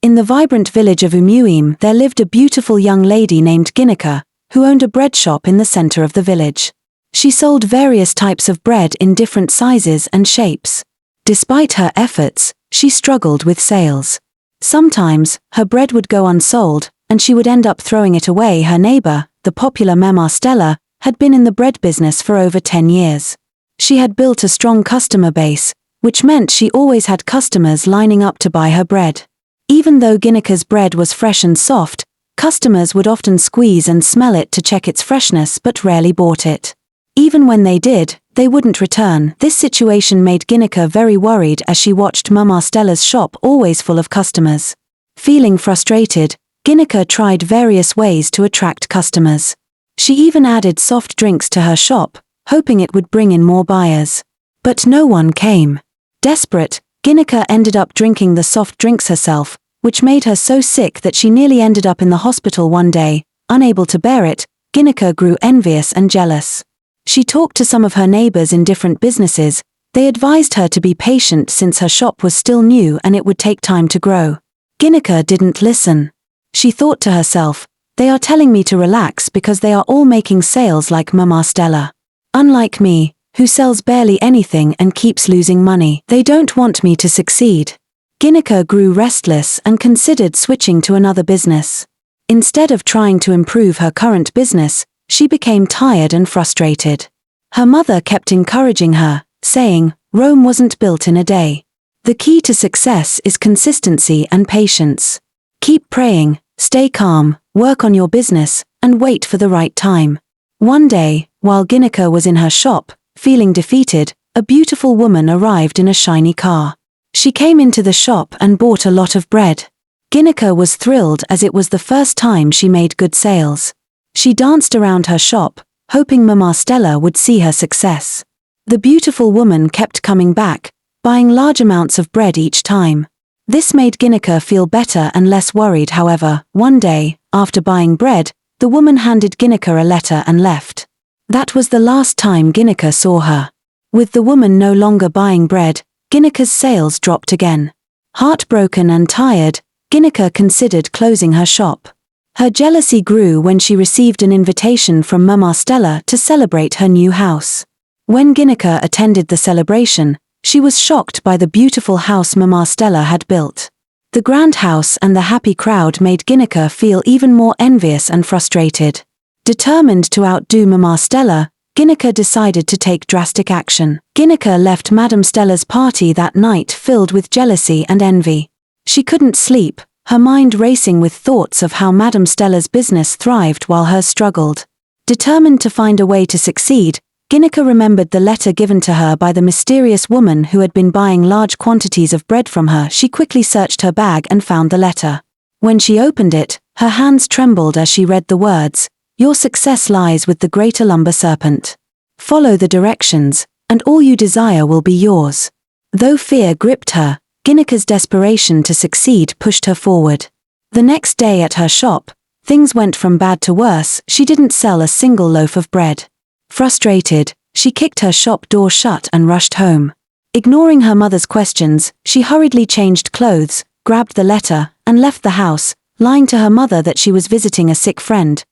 In the vibrant village of Umuim there lived a beautiful young lady named Ginika, who owned a bread shop in the center of the village. She sold various types of bread in different sizes and shapes. Despite her efforts, she struggled with sales. Sometimes, her bread would go unsold, and she would end up throwing it away. Her neighbor, the popular Mama Stella, had been in the bread business for over 10 years. She had built a strong customer base, which meant she always had customers lining up to buy her bread. Even though Ginika's bread was fresh and soft, customers would often squeeze and smell it to check its freshness but rarely bought it. Even when they did, they wouldn't return. This situation made Ginika very worried as she watched Mama Stella's shop always full of customers. Feeling frustrated, Ginika tried various ways to attract customers. She even added soft drinks to her shop, hoping it would bring in more buyers. But no one came. Desperate, Ginika ended up drinking the soft drinks herself, which made her so sick that she nearly ended up in the hospital one day. Unable to bear it, Ginika grew envious and jealous. She talked to some of her neighbors in different businesses. They advised her to be patient since her shop was still new and it would take time to grow. Ginika didn't listen. She thought to herself, "They are telling me to relax because they are all making sales like Mama Stella. Unlike me, who sells barely anything and keeps losing money. They don't want me to succeed." Ginika grew restless and considered switching to another business. Instead of trying to improve her current business, she became tired and frustrated. Her mother kept encouraging her, saying, "Rome wasn't built in a day. The key to success is consistency and patience. Keep praying, stay calm, work on your business, and wait for the right time." One day, while Ginika was in her shop, feeling defeated, a beautiful woman arrived in a shiny car. She came into the shop and bought a lot of bread. Ginika was thrilled as it was the first time she made good sales. She danced around her shop, hoping Mama Stella would see her success. The beautiful woman kept coming back, buying large amounts of bread each time. This made Ginika feel better and less worried. However, one day, after buying bread, the woman handed Ginika a letter and left. That was the last time Ginika saw her. With the woman no longer buying bread, Ginika's sales dropped again. Heartbroken and tired, Ginika considered closing her shop. Her jealousy grew when she received an invitation from Mama Stella to celebrate her new house. When Ginika attended the celebration, she was shocked by the beautiful house Mama Stella had built. The grand house and the happy crowd made Ginika feel even more envious and frustrated. Determined to outdo Mama Stella, Ginika decided to take drastic action. Ginika left Madame Stella's party that night filled with jealousy and envy. She couldn't sleep, her mind racing with thoughts of how Madame Stella's business thrived while hers struggled. Determined to find a way to succeed, Ginika remembered the letter given to her by the mysterious woman who had been buying large quantities of bread from her. She quickly searched her bag and found the letter. When she opened it, her hands trembled as she read the words, "Your success lies with the greater lumber serpent. Follow the directions, and all you desire will be yours." Though fear gripped her, Ginika's desperation to succeed pushed her forward. The next day at her shop, things went from bad to worse. She didn't sell a single loaf of bread. Frustrated, she kicked her shop door shut and rushed home. Ignoring her mother's questions, she hurriedly changed clothes, grabbed the letter, and left the house, lying to her mother that she was visiting a sick friend.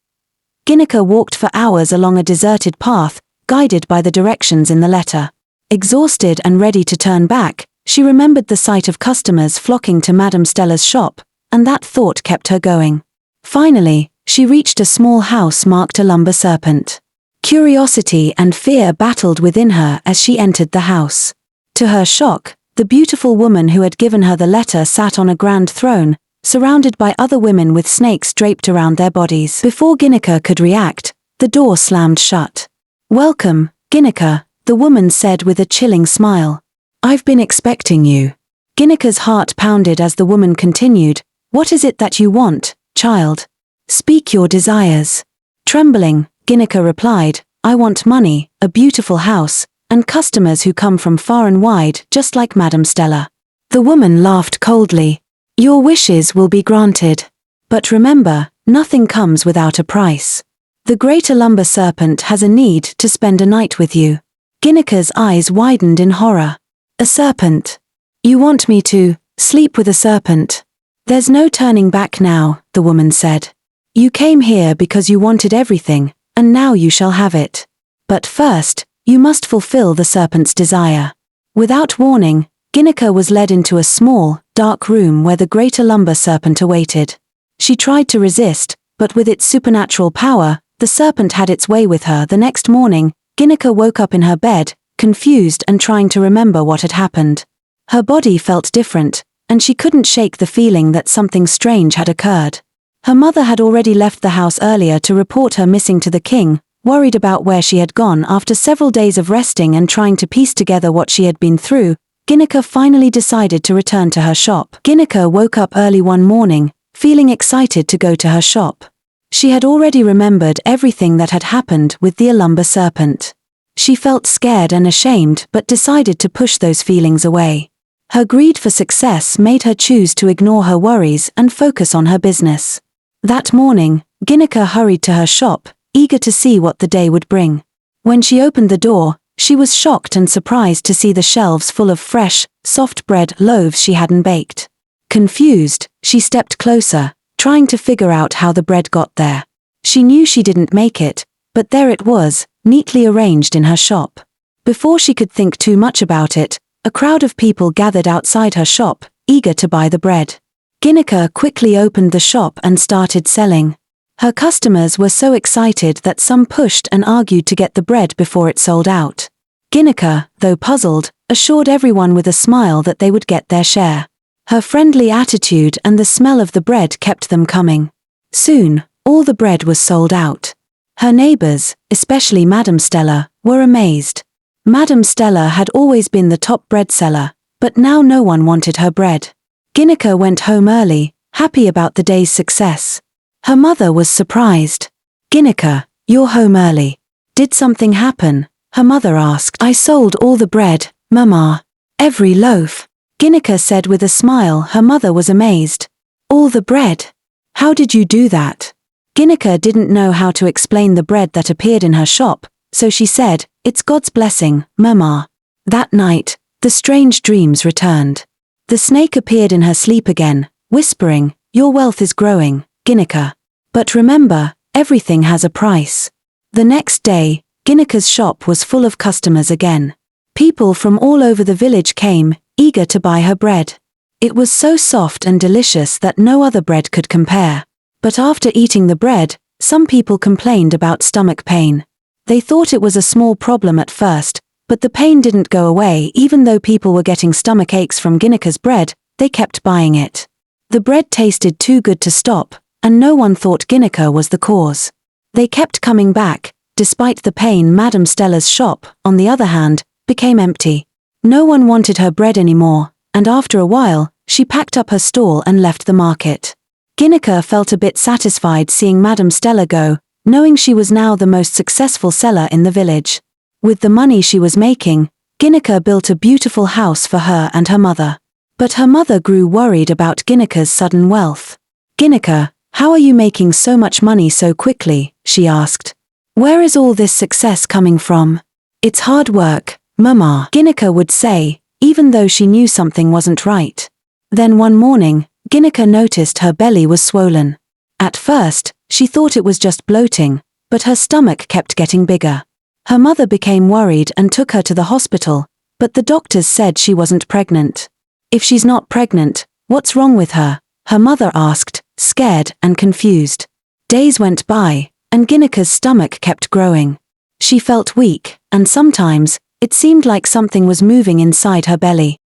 Ginika walked for hours along a deserted path, guided by the directions in the letter. Exhausted and ready to turn back, she remembered the sight of customers flocking to Madame Stella's shop, and that thought kept her going. Finally, she reached a small house marked a lumber serpent. Curiosity and fear battled within her as she entered the house. To her shock, the beautiful woman who had given her the letter sat on a grand throne, surrounded by other women with snakes draped around their bodies. Before Ginika could react, the door slammed shut. "Welcome, Ginika," the woman said with a chilling smile. "I've been expecting you." Ginika's heart pounded as the woman continued, "What is it that you want, child? Speak your desires." Trembling, Ginika replied, "I want money, a beautiful house, and customers who come from far and wide, just like Madame Stella." The woman laughed coldly. "Your wishes will be granted. But remember, nothing comes without a price. The greater lumber serpent has a need to spend a night with you." Ginika's eyes widened in horror. "A serpent? You want me to sleep with a serpent?" There's no turning back now, the woman said. You came here because you wanted everything, and now you shall have it. But first, you must fulfill the serpent's desire. Without warning, Ginika was led into a small, dark room where the greater lumber serpent awaited. She tried to resist, but with its supernatural power, the serpent had its way with her. The next morning, Ginika woke up in her bed, confused and trying to remember what had happened. Her body felt different, and she couldn't shake the feeling that something strange had occurred. Her mother had already left the house earlier to report her missing to the king, worried about where she had gone. After several days of resting and trying to piece together what she had been through, Ginika finally decided to return to her shop. Ginika woke up early one morning, feeling excited to go to her shop. She had already remembered everything that had happened with the lumber serpent. She felt scared and ashamed but decided to push those feelings away. Her greed for success made her choose to ignore her worries and focus on her business. That morning, Ginika hurried to her shop, eager to see what the day would bring. When she opened the door, she was shocked and surprised to see the shelves full of fresh, soft bread loaves she hadn't baked. Confused, she stepped closer, trying to figure out how the bread got there. She knew she didn't make it, but there it was, neatly arranged in her shop. Before she could think too much about it, a crowd of people gathered outside her shop, eager to buy the bread. Ginika quickly opened the shop and started selling. Her customers were so excited that some pushed and argued to get the bread before it sold out. Ginika, though puzzled, assured everyone with a smile that they would get their share. Her friendly attitude and the smell of the bread kept them coming. Soon, all the bread was sold out. Her neighbors, especially Madame Stella, were amazed. Madame Stella had always been the top bread seller, but now no one wanted her bread. Ginika went home early, happy about the day's success. Her mother was surprised. Ginika, you're home early. Did something happen? Her mother asked. I sold all the bread, Mama. Every loaf. Ginika said with a smile. Her mother was amazed. All the bread? How did you do that? Ginika didn't know how to explain the bread that appeared in her shop, so she said, It's God's blessing, Mama. That night, the strange dreams returned. The snake appeared in her sleep again, whispering, Your wealth is growing, Ginika. But remember, everything has a price. The next day, Ginika's shop was full of customers again. People from all over the village came, eager to buy her bread. It was so soft and delicious that no other bread could compare. But after eating the bread, some people complained about stomach pain. They thought it was a small problem at first, but the pain didn't go away. Even though people were getting stomach aches from Ginika's bread, they kept buying it. The bread tasted too good to stop, and no one thought Ginika was the cause. They kept coming back, despite the pain. Madame Stella's shop, on the other hand, became empty. No one wanted her bread anymore, and after a while, she packed up her stall and left the market. Ginika felt a bit satisfied seeing Madame Stella go, knowing she was now the most successful seller in the village. With the money she was making, Ginika built a beautiful house for her and her mother. But her mother grew worried about Ginika's sudden wealth. Ginika, how are you making so much money so quickly? She asked. Where is all this success coming from? It's hard work, Mama, Ginika would say, even though she knew something wasn't right. Then one morning, Ginika noticed her belly was swollen. At first, she thought it was just bloating, but her stomach kept getting bigger. Her mother became worried and took her to the hospital, but the doctors said she wasn't pregnant. If she's not pregnant, what's wrong with her? Her mother asked, scared and confused. Days went by, and Ginika's stomach kept growing. She felt weak, and sometimes, it seemed like something was moving inside her belly.